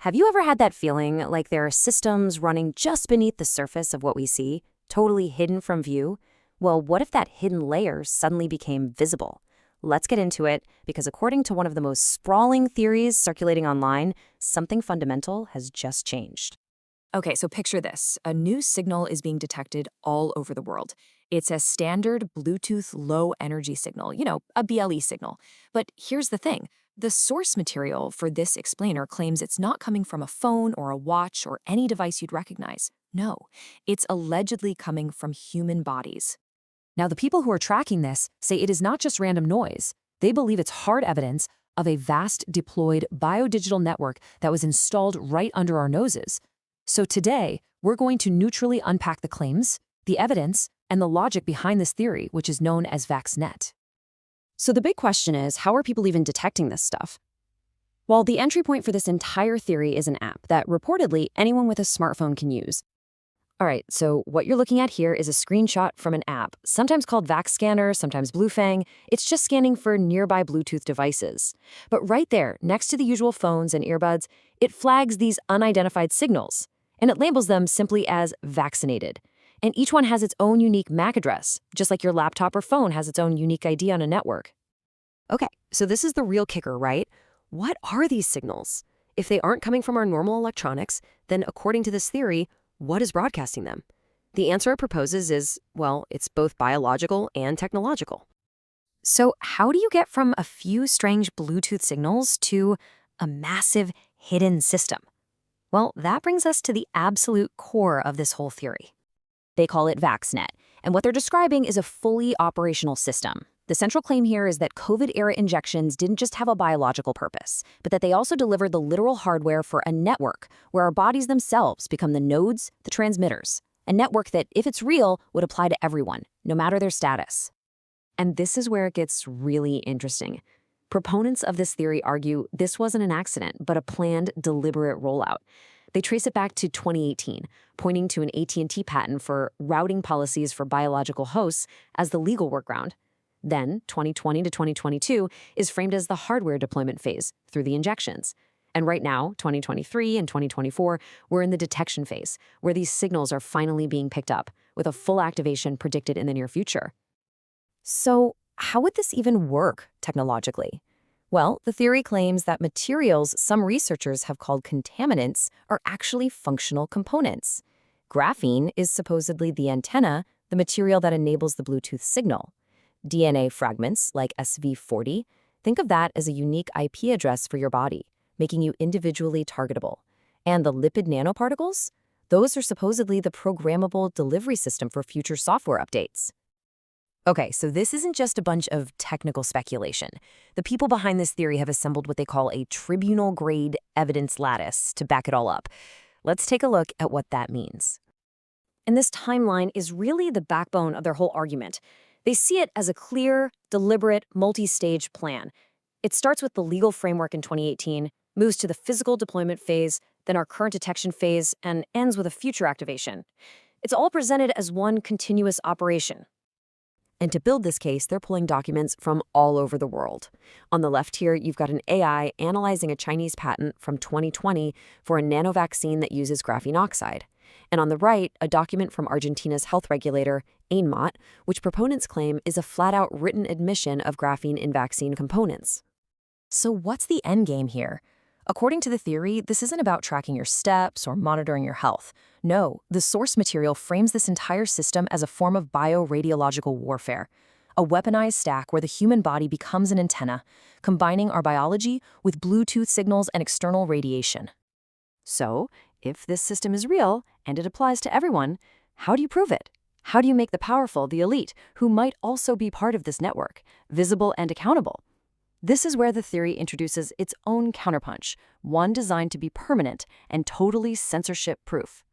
Have you ever had that feeling like there are systems running just beneath the surface of what we see, totally hidden from view? Well, what if that hidden layer suddenly became visible? Let's get into it, because according to one of the most sprawling theories circulating online, something fundamental has just changed. Okay, so picture this. A new signal is being detected all over the world. It's a standard Bluetooth low energy signal, a BLE signal. But here's the thing. The source material for this explainer claims it's not coming from a phone or a watch or any device you'd recognize. No, it's allegedly coming from human bodies. Now, the people who are tracking this say it is not just random noise. They believe it's hard evidence of a vast deployed biodigital network that was installed right under our noses. So today, we're going to neutrally unpack the claims, the evidence, and the logic behind this theory, which is known as VaxNet. So the big question is, how are people even detecting this stuff? Well, the entry point for this entire theory is an app that reportedly anyone with a smartphone can use. All right, so what you're looking at here is a screenshot from an app, sometimes called VaxScanner, sometimes BlueFang. It's just scanning for nearby Bluetooth devices. But right there, next to the usual phones and earbuds, it flags these unidentified signals, and it labels them simply as vaccinated. And each one has its own unique MAC address, just like your laptop or phone has its own unique ID on a network. Okay, so this is the real kicker, right? What are these signals? If they aren't coming from our normal electronics, then according to this theory, what is broadcasting them? The answer it proposes is, well, it's both biological and technological. So how do you get from a few strange Bluetooth signals to a massive hidden system? Well, that brings us to the absolute core of this whole theory. They call it VaxNet, and what they're describing is a fully operational system. The central claim here is that COVID-era injections didn't just have a biological purpose, but that they also delivered the literal hardware for a network where our bodies themselves become the nodes, the transmitters, a network that, if it's real, would apply to everyone, no matter their status. And this is where it gets really interesting. Proponents of this theory argue this wasn't an accident, but a planned, deliberate rollout. They trace it back to 2018, pointing to an AT&T patent for routing policies for biological hosts as the legal workaround. Then, 2020 to 2022 is framed as the hardware deployment phase through the injections. And right now, 2023 and 2024, we're in the detection phase, where these signals are finally being picked up, with a full activation predicted in the near future. So, how would this even work technologically? Well, the theory claims that materials some researchers have called contaminants are actually functional components. Graphene is supposedly the antenna, the material that enables the Bluetooth signal. DNA fragments, like SV40, think of that as a unique IP address for your body, making you individually targetable. And the lipid nanoparticles? Those are supposedly the programmable delivery system for future software updates. Okay, so this isn't just a bunch of technical speculation. The people behind this theory have assembled what they call a tribunal-grade evidence lattice to back it all up. Let's take a look at what that means. And this timeline is really the backbone of their whole argument. They see it as a clear, deliberate, multi-stage plan. It starts with the legal framework in 2018, moves to the physical deployment phase, then our current detection phase, and ends with a future activation. It's all presented as one continuous operation. And to build this case, they're pulling documents from all over the world. On the left here, you've got an AI analyzing a Chinese patent from 2020 for a nanovaccine that uses graphene oxide. And on the right, a document from Argentina's health regulator, ANMAT, which proponents claim is a flat-out written admission of graphene in vaccine components. So what's the endgame here? According to the theory, this isn't about tracking your steps or monitoring your health. No, the source material frames this entire system as a form of bioradiological warfare, a weaponized stack where the human body becomes an antenna, combining our biology with Bluetooth signals and external radiation. So, if this system is real, and it applies to everyone, how do you prove it? How do you make the powerful, the elite, who might also be part of this network, visible and accountable? This is where the theory introduces its own counterpunch, one designed to be permanent and totally censorship-proof.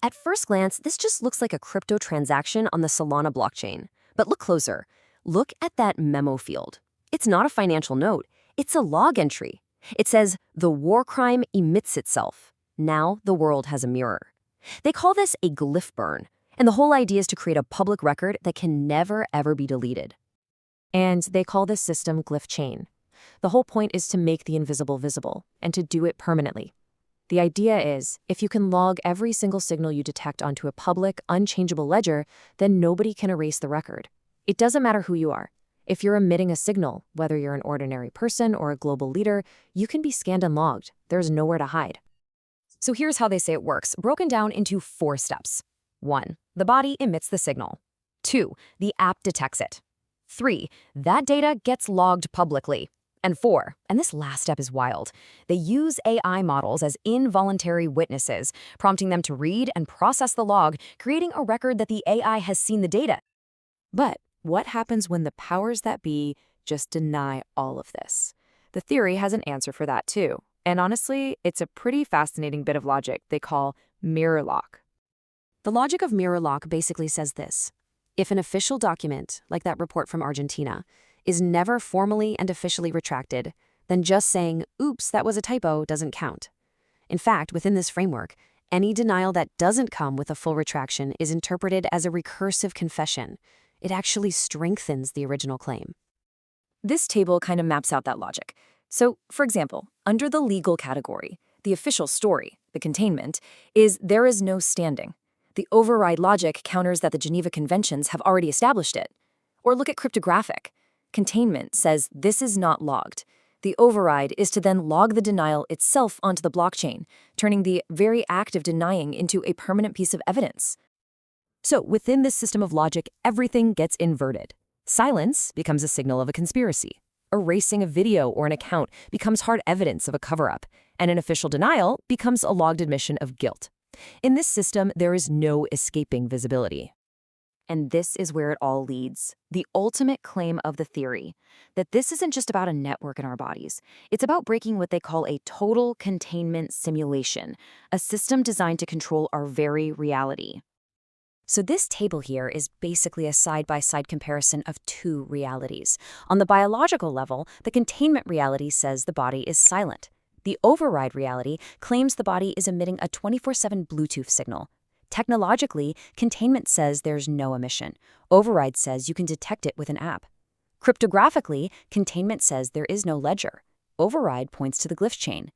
At first glance, this just looks like a crypto transaction on the Solana blockchain. But look closer. Look at that memo field. It's not a financial note. It's a log entry. It says, "The war crime emits itself. Now the world has a mirror." They call this a glyph burn, and the whole idea is to create a public record that can never, ever be deleted. And they call this system GLYPHchain. The whole point is to make the invisible visible, and to do it permanently. The idea is, if you can log every single signal you detect onto a public, unchangeable ledger, then nobody can erase the record. It doesn't matter who you are. If you're emitting a signal, whether you're an ordinary person or a global leader, you can be scanned and logged. There's nowhere to hide. So here's how they say it works, broken down into 4 steps. 1. The body emits the signal. 2. The app detects it. 3. That data gets logged publicly. And 4, and this last step is wild, they use AI models as involuntary witnesses, prompting them to read and process the log, creating a record that the AI has seen the data. But what happens when the powers that be just deny all of this? The theory has an answer for that too. And honestly, it's a pretty fascinating bit of logic they call mirror lock. The logic of mirror lock basically says this. If an official document, like that report from Argentina, is never formally and officially retracted, then just saying, oops, that was a typo, doesn't count. In fact, within this framework, any denial that doesn't come with a full retraction is interpreted as a recursive confession. It actually strengthens the original claim. This table kind of maps out that logic. So, for example, under the legal category, the official story, the containment, is there is no standing. The override logic counters that the Geneva Conventions have already established it. Or look at cryptographic. Containment says this is not logged. The override is to then log the denial itself onto the blockchain, turning the very act of denying into a permanent piece of evidence. So within this system of logic, everything gets inverted. Silence becomes a signal of a conspiracy. Erasing a video or an account becomes hard evidence of a cover-up, and an official denial becomes a logged admission of guilt. In this system, there is no escaping visibility. And this is where it all leads, the ultimate claim of the theory, that this isn't just about a network in our bodies. It's about breaking what they call a total containment simulation, a system designed to control our very reality. So this table here is basically a side-by-side comparison of 2 realities. On the biological level, the containment reality says the body is silent. The override reality claims the body is emitting a 24/7 Bluetooth signal. Technologically, containment says there's no emission. Override says you can detect it with an app. Cryptographically, containment says there is no ledger. Override points to the GLYPHchain.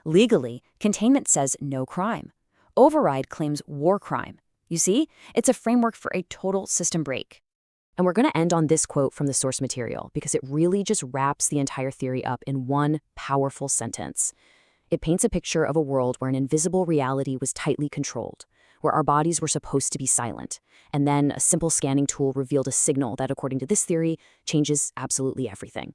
Legally, containment says no crime. Override claims war crime. You see, it's a framework for a total system break. And we're going to end on this quote from the source material because it really just wraps the entire theory up in one powerful sentence. It paints a picture of a world where an invisible reality was tightly controlled, where our bodies were supposed to be silent, and then a simple scanning tool revealed a signal that, according to this theory, changes absolutely everything.